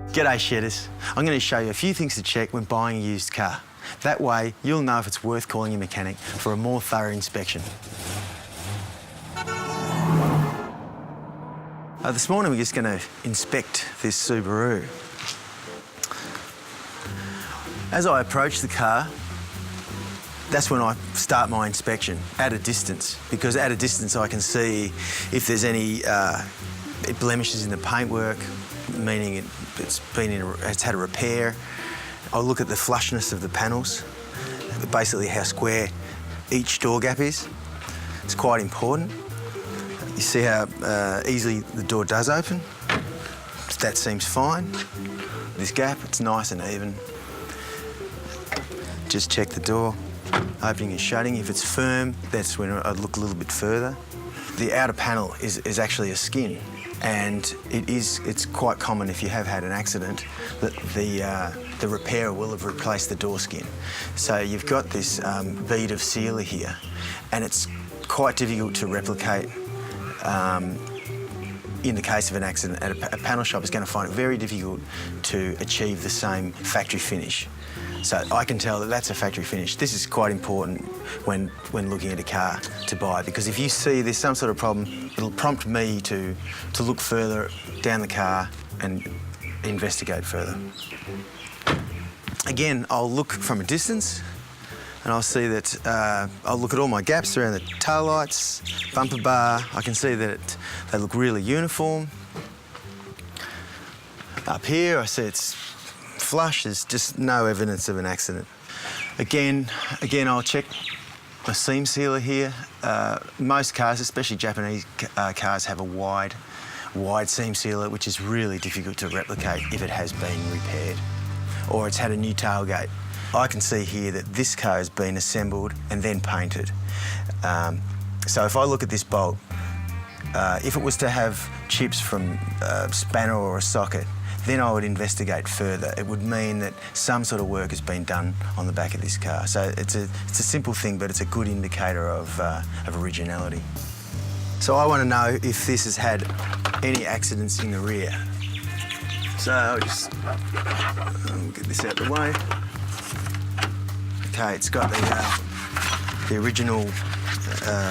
G'day shedders. I'm going to show you a few things to check when buying a used car. That way you'll know if it's worth calling your mechanic for a more thorough inspection. This morning we're just going to inspect this Subaru. As I approach the car, that's when I start my inspection at a distance, because at a distance I can see if there's any blemishes in the paintwork, meaning it's had a repair. I'll look at the flushness of the panels, basically how square each door gap is. It's quite important. You see how easily the door does open. That seems fine. This gap, it's nice and even. Just check the door, opening and shutting. If it's firm, that's when I'd look a little bit further. The outer panel is actually a skin, and it's quite common if you have had an accident that the repairer will have replaced the door skin. So you've got this bead of sealer here, and it's quite difficult to replicate in the case of an accident. A panel shop is going to find it very difficult to achieve the same factory finish. So I can tell that that's a factory finish. This is quite important when looking at a car to buy, because if you see there's some sort of problem, it'll prompt me to look further down the car and investigate further. Again, I'll look from a distance and I'll see that I'll look at all my gaps around the tail lights, bumper bar. I can see that they look really uniform. Up here, I see it's flush. There's just no evidence of an accident. Again, I'll check my seam sealer here. Most cars, especially Japanese cars, have a wide seam sealer, which is really difficult to replicate if it has been repaired or it's had a new tailgate. I can see here that this car has been assembled and then painted. So if I look at this bolt, if it was to have chips from a spanner or a socket, then I would investigate further. It would mean that some sort of work has been done on the back of this car. So it's a simple thing, but it's a good indicator of originality. So I want to know if this has had any accidents in the rear. So I'll just get this out of the way. Okay, it's got the original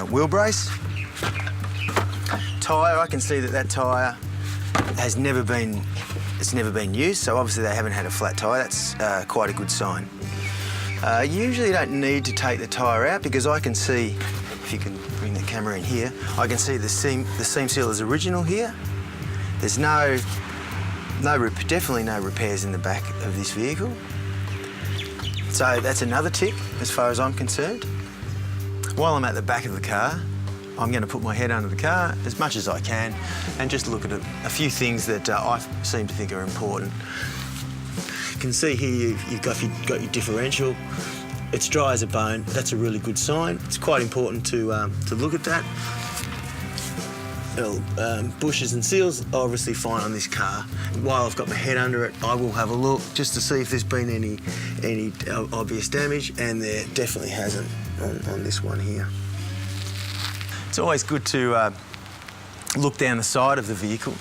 wheel brace. Tyre, I can see that tyre has never been used, so obviously they haven't had a flat tyre. That's quite a good sign. You usually don't need to take the tyre out, because I can see, if you can bring the camera in here, I can see the seam seal is original here. There's definitely no repairs in the back of this vehicle. So that's another tick as far as I'm concerned. While I'm at the back of the car, I'm going to put my head under the car as much as I can and just look at a few things that I seem to think are important. You can see here you've got your differential. It's dry as a bone. That's a really good sign. It's quite important to look at that. Bushes and seals are obviously fine on this car. While I've got my head under it, I will have a look just to see if there's been any obvious damage, and there definitely hasn't on this one here. It's always good to look down the side of the vehicle.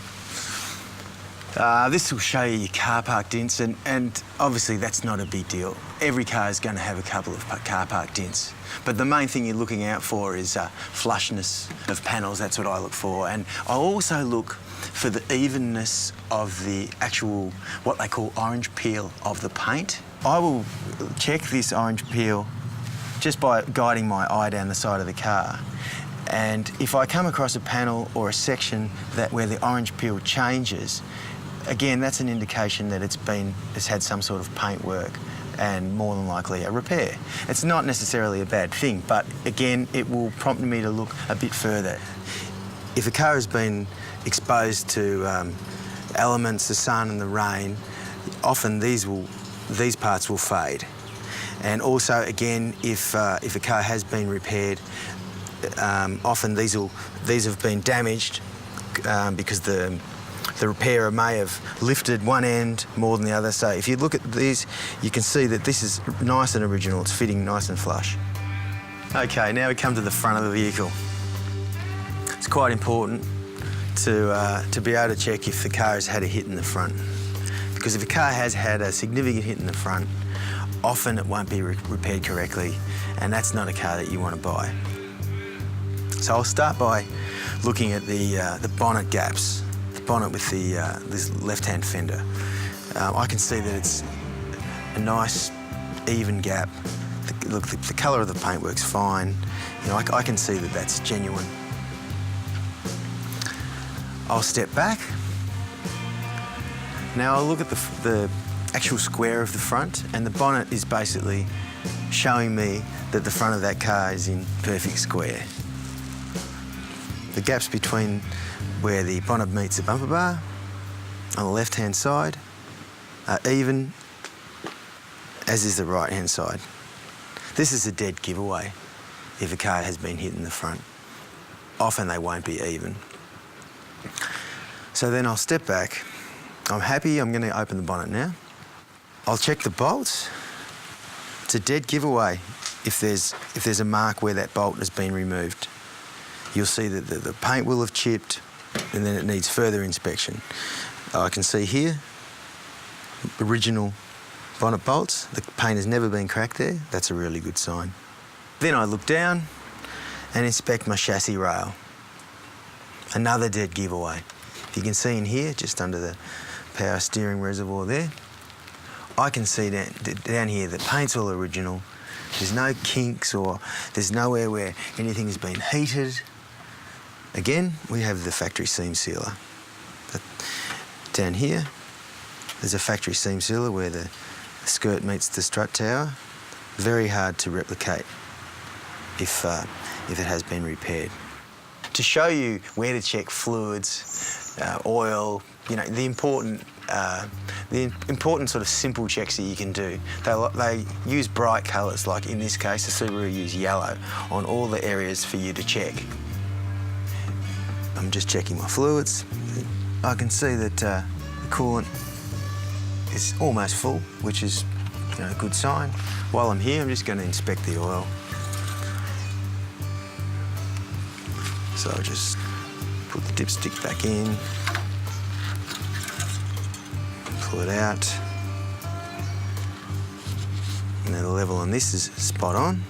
This will show you your car park dents, and obviously that's not a big deal. Every car is going to have a couple of car park dents. But the main thing you're looking out for is flushness of panels. That's what I look for. And I also look for the evenness of the actual, what they call orange peel of the paint. I will check this orange peel just by guiding my eye down the side of the car. And if I come across a panel or a section where the orange peel changes, again, that's an indication that it's had some sort of paint work and more than likely a repair. It's not necessarily a bad thing, but again, it will prompt me to look a bit further. If a car has been exposed to elements, the sun and the rain, often these parts will fade. And also, again, if a car has been repaired, often these have been damaged because the repairer may have lifted one end more than the other. So if you look at these, you can see that this is nice and original. It's fitting nice and flush. Okay, now we come to the front of the vehicle. It's quite important to be able to check if the car has had a hit in the front. Because if a car has had a significant hit in the front, often it won't be repaired correctly, and that's not a car that you want to buy. So I'll start by looking at the bonnet gaps, the bonnet with this left-hand fender. I can see that it's a nice, even gap. Look, the colour of the paintwork's fine. You know, I can see that that's genuine. I'll step back. Now I'll look at the actual square of the front, and the bonnet is basically showing me that the front of that car is in perfect square. The gaps between where the bonnet meets the bumper bar on the left-hand side are even, as is the right-hand side. This is a dead giveaway if a car has been hit in the front. Often they won't be even. So then I'll step back. I'm happy, I'm going to open the bonnet now. I'll check the bolts. It's a dead giveaway if there's a mark where that bolt has been removed. You'll see that the paint will have chipped, and then it needs further inspection. I can see here, original bonnet bolts. The paint has never been cracked there. That's a really good sign. Then I look down and inspect my chassis rail. Another dead giveaway. You can see in here, just under the power steering reservoir there, I can see down here that paint's all original. There's no kinks or there's nowhere where anything has been heated. Again, we have the factory seam sealer. But down here, there's a factory seam sealer where the skirt meets the strut tower. Very hard to replicate if it has been repaired. To show you where to check fluids, oil, you know, the important sort of simple checks that you can do. They use bright colours, like in this case, the Subaru use yellow on all the areas for you to check. I'm just checking my fluids. I can see that the coolant is almost full, which is, you know, a good sign. While I'm here, I'm just going to inspect the oil. So I'll just put the dipstick back in, pull it out. Now the level on this is spot on.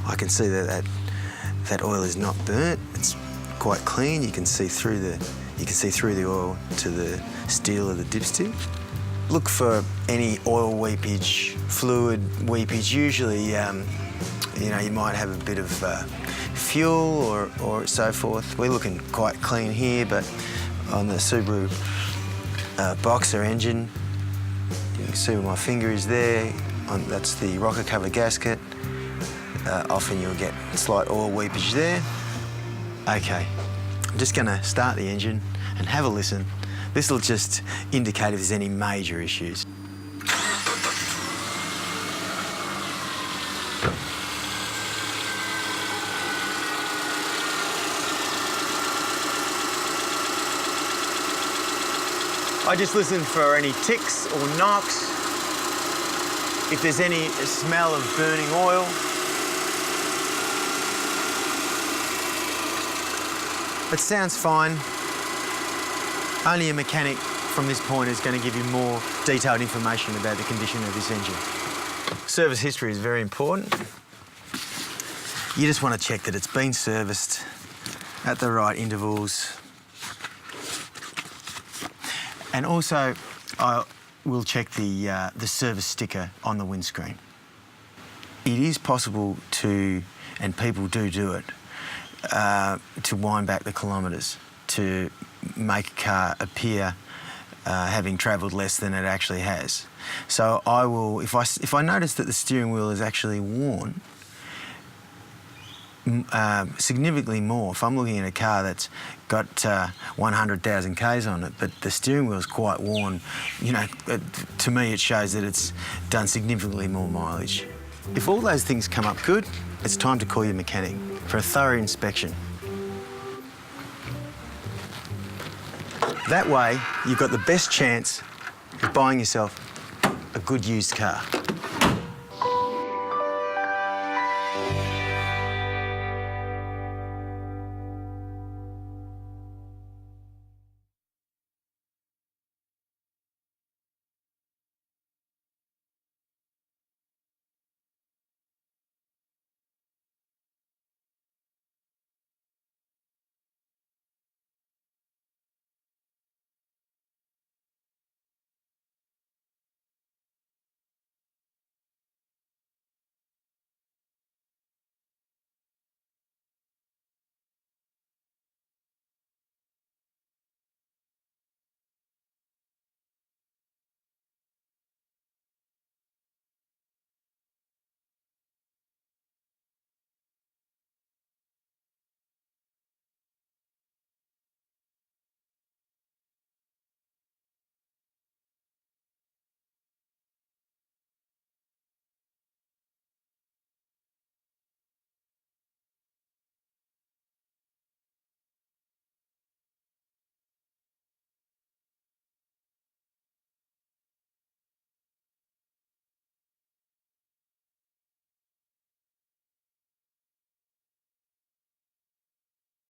I can see that oil is not burnt. It's quite clean. You can see through the oil to the steel of the dipstick. Look for any oil weepage, fluid weepage. Usually, you know, you might have a bit of fuel or so forth. We're looking quite clean here, but on the Subaru Boxer engine, you can see where my finger is there. That's the rocker cover gasket. Often you'll get slight oil weepage there. Okay, I'm just going to start the engine and have a listen. This will just indicate if there's any major issues. I just listen for any ticks or knocks, if there's any smell of burning oil. It sounds fine. Only a mechanic from this point is going to give you more detailed information about the condition of this engine. Service history is very important. You just want to check that it's been serviced at the right intervals. And also, I will check the service sticker on the windscreen. It is possible to, and people do it, to wind back the kilometres to make a car appear having travelled less than it actually has. So I will, if I notice that the steering wheel is actually worn significantly more, if I'm looking at a car that's got 100,000 Ks on it, but the steering wheel is quite worn, you know, to me it shows that it's done significantly more mileage. If all those things come up good, it's time to call your mechanic for a thorough inspection. That way, you've got the best chance of buying yourself a good used car.